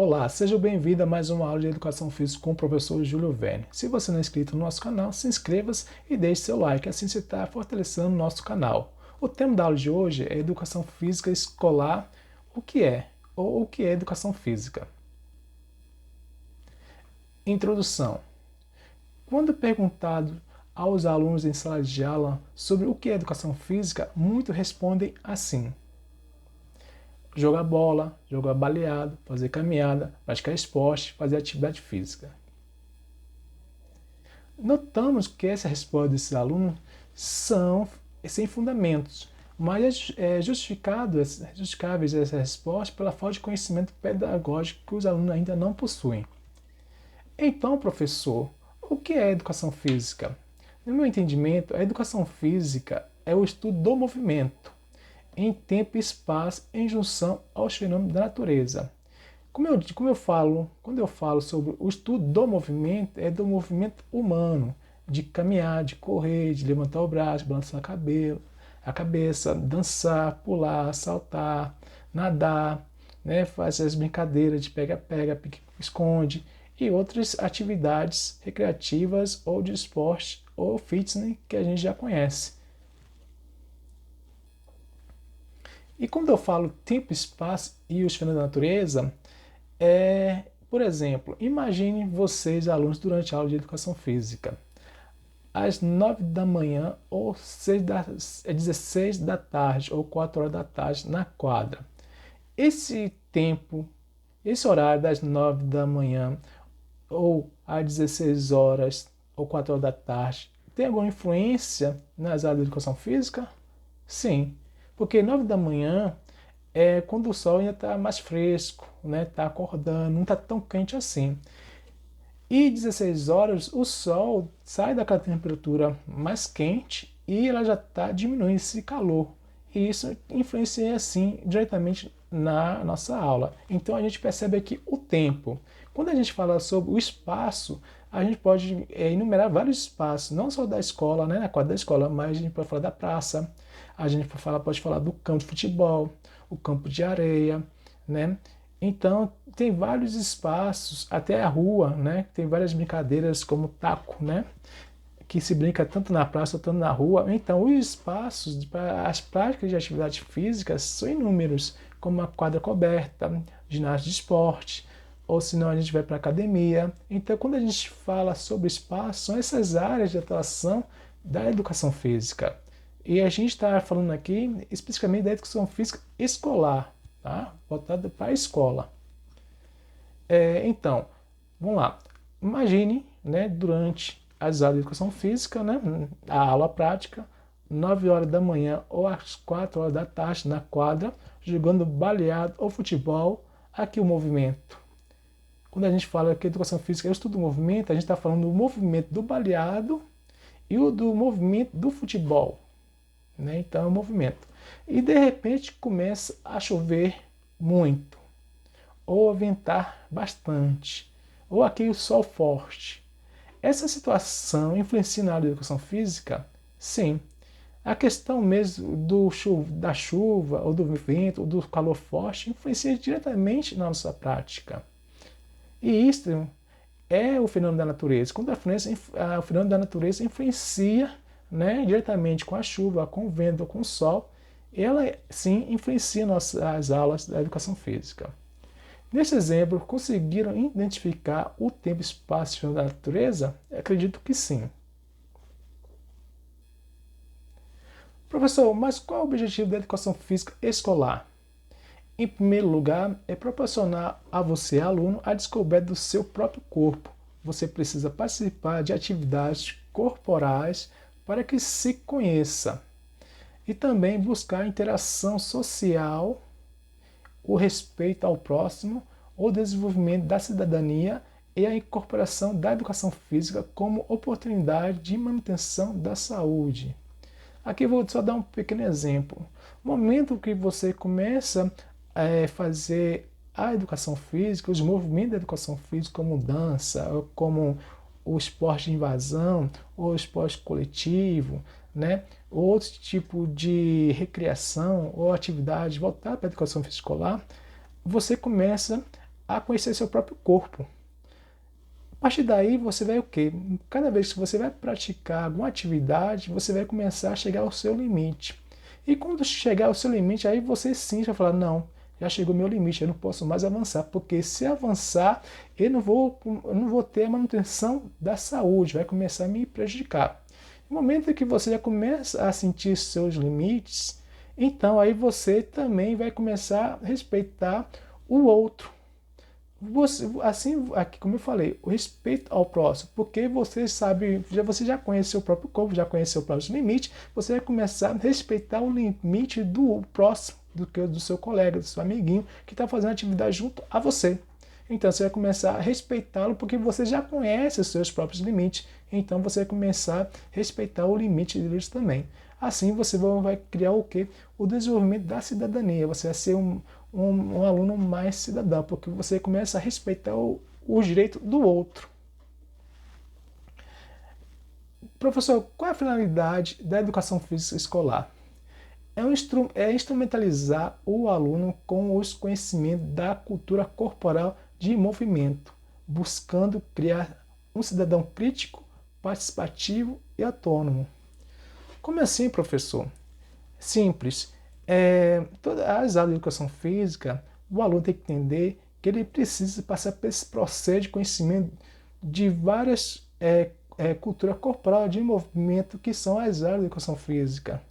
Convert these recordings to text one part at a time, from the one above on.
Olá, seja bem-vindo a mais uma aula de Educação Física com o professor Júlio Verne. Se você não é inscrito no nosso canal, se inscreva-se e deixe seu like, assim você está fortalecendo o nosso canal. O tema da aula de hoje é Educação Física Escolar, o que é, ou o que é Educação Física. Introdução. Quando perguntado aos alunos em sala de aula sobre o que é Educação Física, muitos respondem assim: jogar bola, jogar baleado, fazer caminhada, praticar esporte, fazer atividade física. Notamos que essa resposta desses alunos são sem fundamentos, mas é justificáveis essa resposta pela falta de conhecimento pedagógico que os alunos ainda não possuem. Então, professor, o que é educação física? No meu entendimento, a educação física é o estudo do movimento, em tempo e espaço, em junção aos fenômenos da natureza. Quando eu falo sobre o estudo do movimento, é do movimento humano, de caminhar, de correr, de levantar o braço, balançar a cabeça, dançar, pular, saltar, nadar, né, fazer as brincadeiras de pega-pega, pique-esconde e outras atividades recreativas ou de esporte ou fitness que a gente já conhece. E quando eu falo tempo, espaço e os fenômenos da natureza, por exemplo, imagine vocês, alunos, durante a aula de educação física, às 9 da manhã ou 16 da tarde ou 4 horas da tarde na quadra. Esse tempo, esse horário das 9 da manhã ou às 16 horas ou 4 horas da tarde, tem alguma influência nas aulas de educação física? Sim, porque 9 da manhã é quando o sol ainda está mais fresco, né? Está acordando, não está tão quente assim. E 16 horas o sol sai daquela temperatura mais quente e ela já está diminuindo esse calor. E isso influencia assim diretamente na nossa aula. Então a gente percebe aqui o tempo. Quando a gente fala sobre o espaço, a gente pode enumerar vários espaços, não só da escola, né, na quadra da escola, mas a gente pode falar da praça, a gente pode falar do campo de futebol, o campo de areia, né? Então, tem vários espaços, até a rua, né? Tem várias brincadeiras como taco, né? Que se brinca tanto na praça quanto na rua. Então, os espaços para as práticas de atividades físicas são inúmeros, como a quadra coberta, ginásio de esporte, ou senão a gente vai para a academia. Então, quando a gente fala sobre espaço, são essas áreas de atuação da educação física. E a gente está falando aqui especificamente da educação física escolar, tá? Voltada para a escola. Então, vamos lá. Imagine, né, durante as aulas de educação física, né, a aula prática, 9 horas da manhã ou às 4 horas da tarde na quadra, jogando baleado ou futebol, aqui o movimento. Quando a gente fala que a educação física é o estudo do movimento, a gente está falando do movimento do baleado e o do movimento do futebol. Né? Então é um movimento. E de repente começa a chover muito, ou a ventar bastante, ou aquele sol forte. Essa situação influencia na educação física? Sim. A questão mesmo da chuva, ou do vento, ou do calor forte, influencia diretamente na nossa prática. E isso é o fenômeno da natureza. Quando o fenômeno da natureza influencia, né, diretamente com a chuva, com o vento, com o sol, ela sim influencia as aulas da educação física. Nesse exemplo, conseguiram identificar o tempo e espaço da natureza? Acredito que sim. Professor, mas qual é o objetivo da educação física escolar? Em primeiro lugar, é proporcionar a você, aluno, a descoberta do seu próprio corpo. Você precisa participar de atividades corporais para que se conheça. E também buscar a interação social, o respeito ao próximo, o desenvolvimento da cidadania e a incorporação da educação física como oportunidade de manutenção da saúde. Aqui eu vou só dar um pequeno exemplo. No momento que você começa a fazer a educação física, os movimentos da educação física, como dança, como o esporte de invasão, ou esporte coletivo, né? Ou outro tipo de recreação ou atividade voltada para a educação física escolar, você começa a conhecer seu próprio corpo. A partir daí, você vai o quê? Cada vez que você vai praticar alguma atividade, você vai começar a chegar ao seu limite. E quando chegar ao seu limite, aí você sim vai falar, não, já chegou o meu limite, eu não posso mais avançar, porque se avançar, eu não vou ter a manutenção da saúde, vai começar a me prejudicar. No momento que você já começa a sentir seus limites, então aí você também vai começar a respeitar o outro. Assim, aqui como eu falei, o respeito ao próximo, porque você já conhece seu próprio corpo, já conhece seu próprio limite, você vai começar a respeitar o limite do próximo, do seu colega, do seu amiguinho, que está fazendo atividade junto a você. Então você vai começar a respeitá-lo, porque você já conhece os seus próprios limites, então você vai começar a respeitar o limite deles também. Assim você vai criar o quê? O desenvolvimento da cidadania, você vai ser um aluno mais cidadão, porque você começa a respeitar o direito do outro. Professor, qual é a finalidade da educação física escolar? É instrumentalizar o aluno com os conhecimentos da cultura corporal de movimento, buscando criar um cidadão crítico, participativo e autônomo. Como assim, professor? Simples. Todas as aulas de educação física, o aluno tem que entender que ele precisa passar por esse processo de conhecimento de várias culturas corporal de movimento que são as áreas de educação física.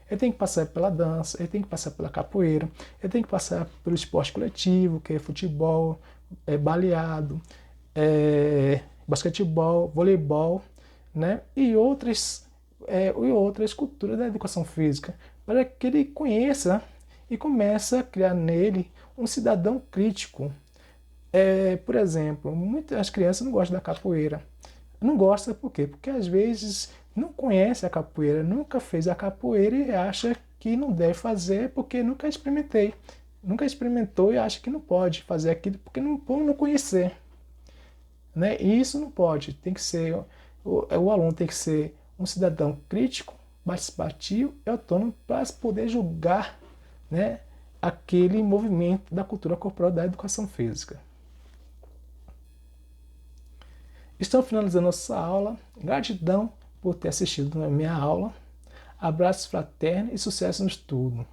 Ele tem que passar pela dança, ele tem que passar pela capoeira, ele tem que passar pelo esporte coletivo, que é futebol, baleado, basquetebol, voleibol, né? E outras culturas da educação física, para que ele conheça e comece a criar nele um cidadão crítico. Por exemplo, muitas crianças não gostam da capoeira. Não gosta por quê? Porque às vezes não conhece a capoeira, nunca fez a capoeira e acha que não deve fazer porque nunca experimentei. Nunca experimentou e acha que não pode fazer aquilo porque por não conhecer. Né? E isso não pode. Tem que ser, o aluno tem que ser um cidadão crítico, participativo e autônomo para poder julgar, né, aquele movimento da cultura corporal da educação física. Estamos finalizando nossa aula. Gratidão por ter assistido a minha aula. Abraços fraternos e sucesso no estudo.